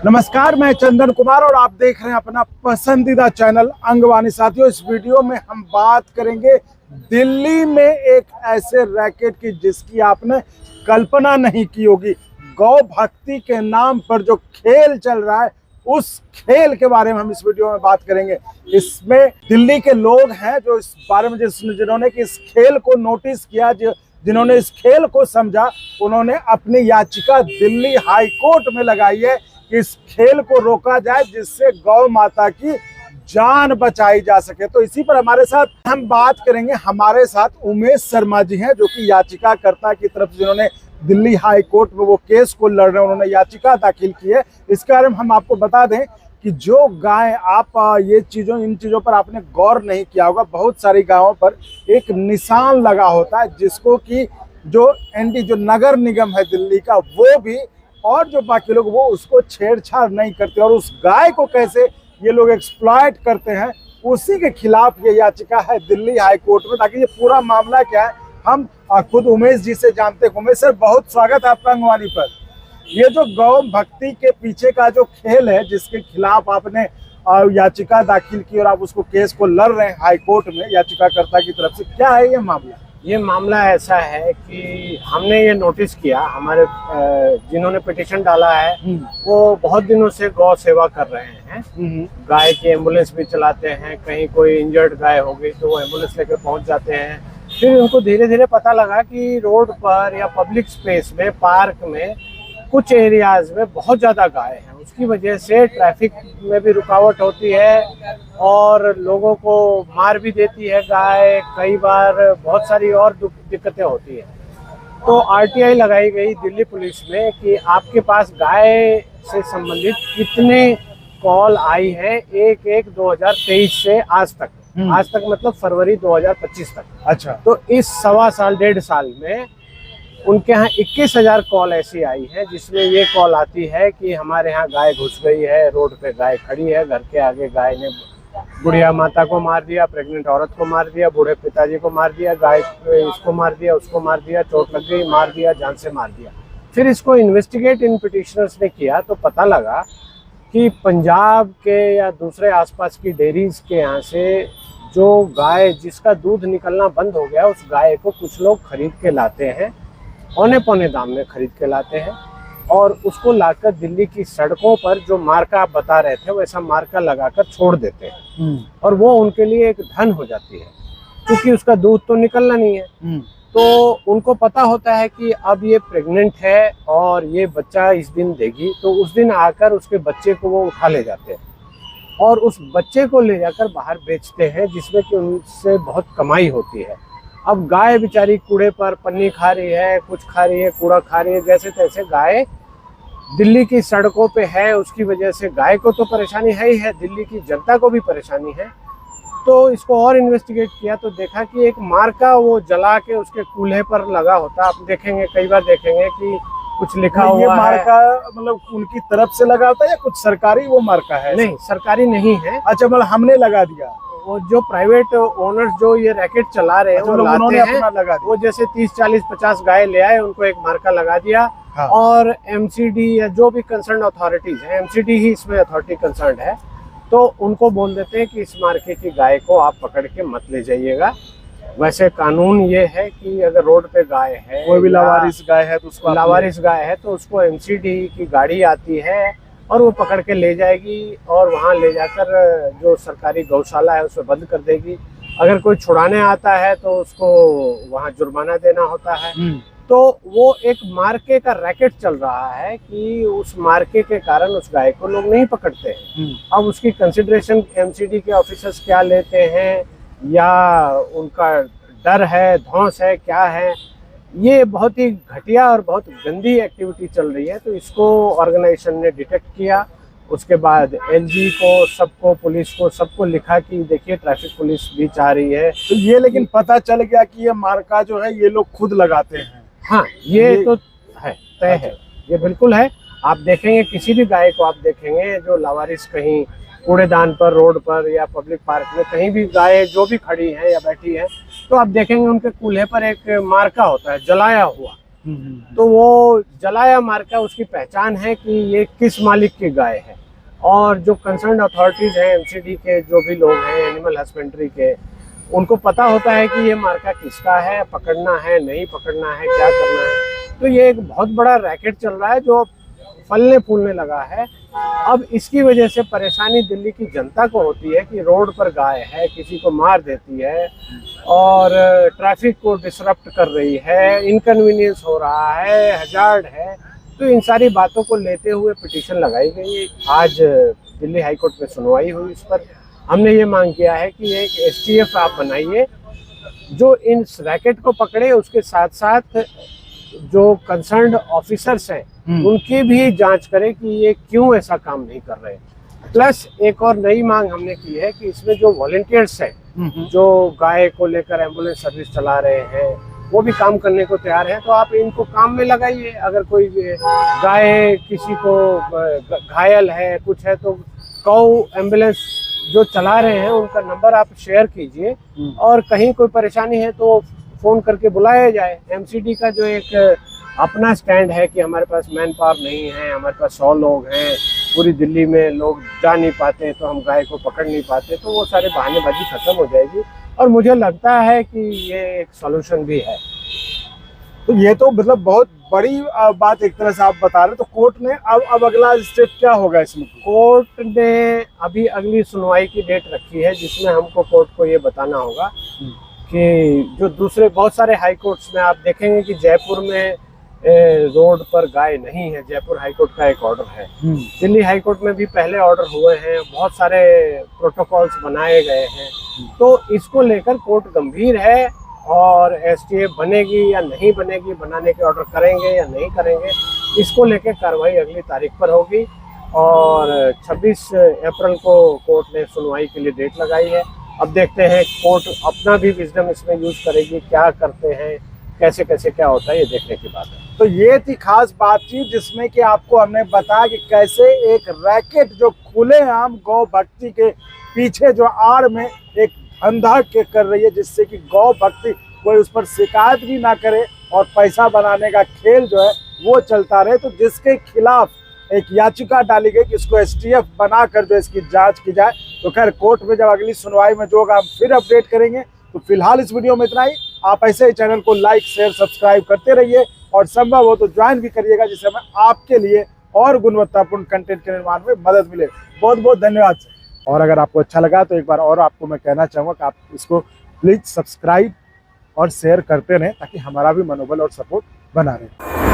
नमस्कार, मैं चंदन कुमार और आप देख रहे हैं अपना पसंदीदा चैनल अंगवानी। साथियों, इस वीडियो में हम बात करेंगे दिल्ली में एक ऐसे रैकेट की जिसकी आपने कल्पना नहीं की होगी। गौ भक्ति के नाम पर जो खेल चल रहा है, उस खेल के बारे में हम इस वीडियो में बात करेंगे। इसमें दिल्ली के लोग हैं जो इस बारे में जिन्होंने कि इस खेल को नोटिस किया, जिन्होंने इस खेल को समझा, उन्होंने अपनी याचिका दिल्ली हाई कोर्ट में लगाई है कि इस खेल को रोका जाए जिससे गौ माता की जान बचाई जा सके। तो इसी पर हमारे साथ हम बात करेंगे। हमारे साथ उमेश शर्मा जी हैं जो कि याचिकाकर्ता की तरफ, जिन्होंने दिल्ली हाई कोर्ट में वो केस को लड़ रहे हैं, उन्होंने याचिका दाखिल की है। इसके बारे में हम आपको बता दें कि जो गाय, आप इन चीज़ों पर आपने गौर नहीं किया होगा, बहुत सारी गायों पर एक निशान लगा होता है जिसको कि जो नगर निगम है दिल्ली का, वो भी और जो बाकी लोग वो उसको छेड़छाड़ नहीं करते, और उस गाय को कैसे ये लोग एक्सप्लॉइट करते हैं, उसी के खिलाफ ये याचिका है दिल्ली हाई कोर्ट में। ताकि ये पूरा मामला क्या है, हम खुद उमेश जी से जानते हैं। उमेश सर, बहुत स्वागत है आपका अंगवानी पर। ये जो गौ भक्ति के पीछे का जो खेल है, जिसके खिलाफ आपने याचिका दाखिल की और आप उसको केस को लड़ रहे हैं हाई कोर्ट में याचिकाकर्ता की तरफ से, क्या है ये मामला? ये मामला ऐसा है कि हमने ये नोटिस किया, हमारे जिन्होंने पिटीशन डाला है वो बहुत दिनों से गौ सेवा कर रहे हैं। गाय की एम्बुलेंस भी चलाते हैं, कहीं कोई इंजर्ड गाय हो गई तो वो एम्बुलेंस लेकर पहुंच जाते हैं। फिर उनको धीरे धीरे पता लगा कि रोड पर या पब्लिक स्पेस में, पार्क में, कुछ एरियाज में बहुत ज़्यादा गाय हैं। उसकी वजह से ट्रैफिक में भी रुकावट होती है और लोगों को मार भी देती है गाय, कई बार बहुत सारी और दिक्कतें होती है। तो आरटीआई लगाई गई दिल्ली पुलिस में कि आपके पास गाय से संबंधित कितने कॉल आई है 1/1/2023 से आज तक। आज तक मतलब फरवरी 2025 तक। अच्छा। तो इस 1.25 साल में उनके यहाँ 21,000 कॉल ऐसी आई है जिसमें ये कॉल आती है कि हमारे यहाँ गाय घुस गई है, रोड पे गाय खड़ी है, घर के आगे गाय ने बुढ़िया माता को मार दिया, प्रेग्नेंट औरत को मार दिया, बूढ़े पिताजी को मार दिया, गाय इसको मार दिया, उसको मार दिया, चोट लग गई, मार दिया, जान से मार दिया। फिर इसको इन्वेस्टिगेट इन पिटिशनर्स ने किया तो पता लगा कि पंजाब के या दूसरे आसपास की डेयरीज के यहाँ से जो गाय जिसका दूध निकलना बंद हो गया, उस गाय को कुछ लोग खरीद के लाते हैं, औने पौने दाम में खरीद के लाते हैं और उसको लाकर दिल्ली की सड़कों पर जो मार्का आप बता रहे थे वैसा मार्का लगाकर छोड़ देते हैं और वो उनके लिए एक धन हो जाती है, क्योंकि उसका दूध तो निकलना नहीं है। तो उनको पता होता है कि अब ये प्रेग्नेंट है और ये बच्चा इस दिन देगी, तो उस दिन आकर उसके बच्चे को वो उठा ले जाते हैं और उस बच्चे को ले जाकर बाहर बेचते हैं, जिसमें कि उनसे बहुत कमाई होती है। अब गाय बेचारी कूड़े पर पन्नी खा रही है, कुछ खा रही है, कूड़ा खा रही है, जैसे तैसे गाय दिल्ली की सड़कों पे है। उसकी वजह से गाय को तो परेशानी है ही है, दिल्ली की जनता को भी परेशानी है। तो इसको और इन्वेस्टिगेट किया तो देखा कि एक मार्का वो जला के उसके कूल्हे पर लगा होता। आप देखेंगे, कई बार देखेंगे कि कुछ लिखा हुआ है। ये मार्का मतलब उनकी तरफ से लगा होता है या कुछ सरकारी वो मार्का है? नहीं, सरकारी नहीं है। अच्छा, मतलब हमने लगा दिया। वो जो प्राइवेट ओनर्स जो ये रैकेट चला रहे हैं, वो लाते हैं, वो जैसे 30, 40, 50 गाय ले आए, उनको एक मार्का लगा दिया। हाँ। और एमसीडी या जो भी कंसर्न अथॉरिटीज है, एमसीडी ही इसमें अथॉरिटी कंसर्न है, तो उनको बोल देते हैं कि इस मार्के की गाय को आप पकड़ के मत ले जाइएगा। वैसे कानून ये है कि अगर रोड पे गाय है, कोई भी लावारिस गाय है, तो उसको लावारिस गाय है तो उसको एमसीडी की गाड़ी आती है और वो पकड़ के ले जाएगी और वहाँ ले जाकर जो सरकारी गौशाला है उसमें बंद कर देगी। अगर कोई छुड़ाने आता है तो उसको वहाँ जुर्माना देना होता है। तो वो एक मार्के का रैकेट चल रहा है कि उस मार्के के कारण उस गाय को लोग नहीं पकड़ते हैं। अब उसकी कंसिडरेशन एमसीडी के ऑफिसर्स क्या लेते हैं या उनका डर है, धौंस है, क्या है, ये बहुत ही घटिया और बहुत गंदी एक्टिविटी चल रही है। तो इसको ऑर्गेनाइजेशन ने डिटेक्ट किया। उसके बाद एलजी को, सबको, पुलिस को, सबको लिखा कि देखिए ट्रैफिक पुलिस भी चाह रही है। तो ये लेकिन पता चल गया कि ये मार्का जो है ये लोग खुद लगाते हैं। हाँ, ये तो है, तय है, ये बिल्कुल है। आप देखेंगे किसी भी गाय को आप देखेंगे जो लावारिस कहीं कूड़ेदान पर, रोड पर या पब्लिक पार्क में कहीं भी गाय जो भी खड़ी है या बैठी है, तो आप देखेंगे उनके कूल्हे पर एक मार्का होता है जलाया हुआ। तो वो जलाया मार्का उसकी पहचान है कि ये किस मालिक की गाय है। और जो कंसर्न अथॉरिटीज हैं, एमसीडी के जो भी लोग हैं, एनिमल हस्बेंड्री के, उनको पता होता है कि ये मार्का किसका है, पकड़ना है नहीं पकड़ना है, क्या करना है। तो ये एक बहुत बड़ा रैकेट चल रहा है जो फलने फूलने लगा है। अब इसकी वजह से परेशानी दिल्ली की जनता को होती है कि रोड पर गाय है, किसी को मार देती है और ट्रैफिक को डिसरप्ट कर रही है, इनकन्वीनियंस हो रहा है, हजार्ड है। तो इन सारी बातों को लेते हुए पिटीशन लगाई गई। आज दिल्ली हाई कोर्ट में सुनवाई हुई। इस पर हमने ये मांग किया है कि एक एसटीएफ आप बनाइए जो इन रैकेट को पकड़े, उसके साथ साथ जो कंसर्न्ड ऑफिसर्स हैं उनकी भी जांच करें कि ये क्यों ऐसा काम नहीं कर रहे। प्लस एक और नई मांग हमने की है कि इसमें जो वॉलंटियर्स हैं जो गाय को लेकर एम्बुलेंस सर्विस चला रहे हैं, वो भी काम करने को तैयार है, तो आप इनको काम में लगाइए। अगर कोई गाय किसी को घायल है, कुछ है, तो गौ एम्बुलेंस जो चला रहे हैं उनका नंबर आप शेयर कीजिए और कहीं कोई परेशानी है तो फोन करके बुलाया जाए। एमसीडी का जो एक अपना स्टैंड है कि हमारे पास मैन पावर नहीं है, हमारे पास 100 लोग हैं, पूरी दिल्ली में लोग जा नहीं पाते तो हम गाय को पकड़ नहीं पाते, तो वो सारे बहानेबाजी खत्म हो जाएगी। और मुझे लगता है कि ये एक सॉल्यूशन भी है। तो ये तो मतलब बहुत बड़ी बात एक तरह से आप बता रहे। तो कोर्ट ने अब अगला स्टेप क्या होगा इसमें? कोर्ट ने अभी अगली सुनवाई की डेट रखी है जिसमें हमको कोर्ट को ये बताना होगा कि जो दूसरे बहुत सारे हाई कोर्ट्स में आप देखेंगे कि जयपुर में रोड पर गाय नहीं है। जयपुर हाई कोर्ट का एक ऑर्डर है, दिल्ली हाई कोर्ट में भी पहले ऑर्डर हुए हैं, बहुत सारे प्रोटोकॉल्स बनाए गए हैं। तो इसको लेकर कोर्ट गंभीर है और एसटीएफ बनेगी या नहीं बनेगी, बनाने के ऑर्डर करेंगे या नहीं करेंगे, इसको लेकर कार्रवाई अगली तारीख पर होगी। और 26 अप्रैल को कोर्ट ने सुनवाई के लिए डेट लगाई है। अब देखते हैं कोर्ट अपना भी विजडम इसमें यूज करेगी, क्या करते हैं, कैसे कैसे क्या होता है, ये देखने की बात है। तो ये थी खास बातचीत जिसमें कि आपको हमने बताया कि कैसे एक रैकेट जो खुलेआम गौ भक्ति के पीछे जो आड़ में एक धंधा के कर रही है, जिससे कि गौ भक्ति कोई उस पर शिकायत भी ना करे और पैसा बनाने का खेल जो है वो चलता रहे। तो जिसके खिलाफ एक याचिका डाली गई कि इसको एसटीएफ बनाकर जो इसकी जांच की जाए। तो खैर कोर्ट में जब अगली सुनवाई में जो होगा हम फिर अपडेट करेंगे। तो फिलहाल इस वीडियो में इतना ही। आप ऐसे ही चैनल को लाइक शेयर सब्सक्राइब करते रहिए और संभव हो तो ज्वाइन भी करिएगा, जिससे हमें आपके लिए और गुणवत्तापूर्ण कंटेंट के निर्माण में मदद मिले। बहुत बहुत धन्यवाद। और अगर आपको अच्छा लगा तो एक बार और आपको मैं कहना चाहूँगा कि आप इसको प्लीज़ सब्सक्राइब और शेयर करते रहें ताकि हमारा भी मनोबल और सपोर्ट बना रहे।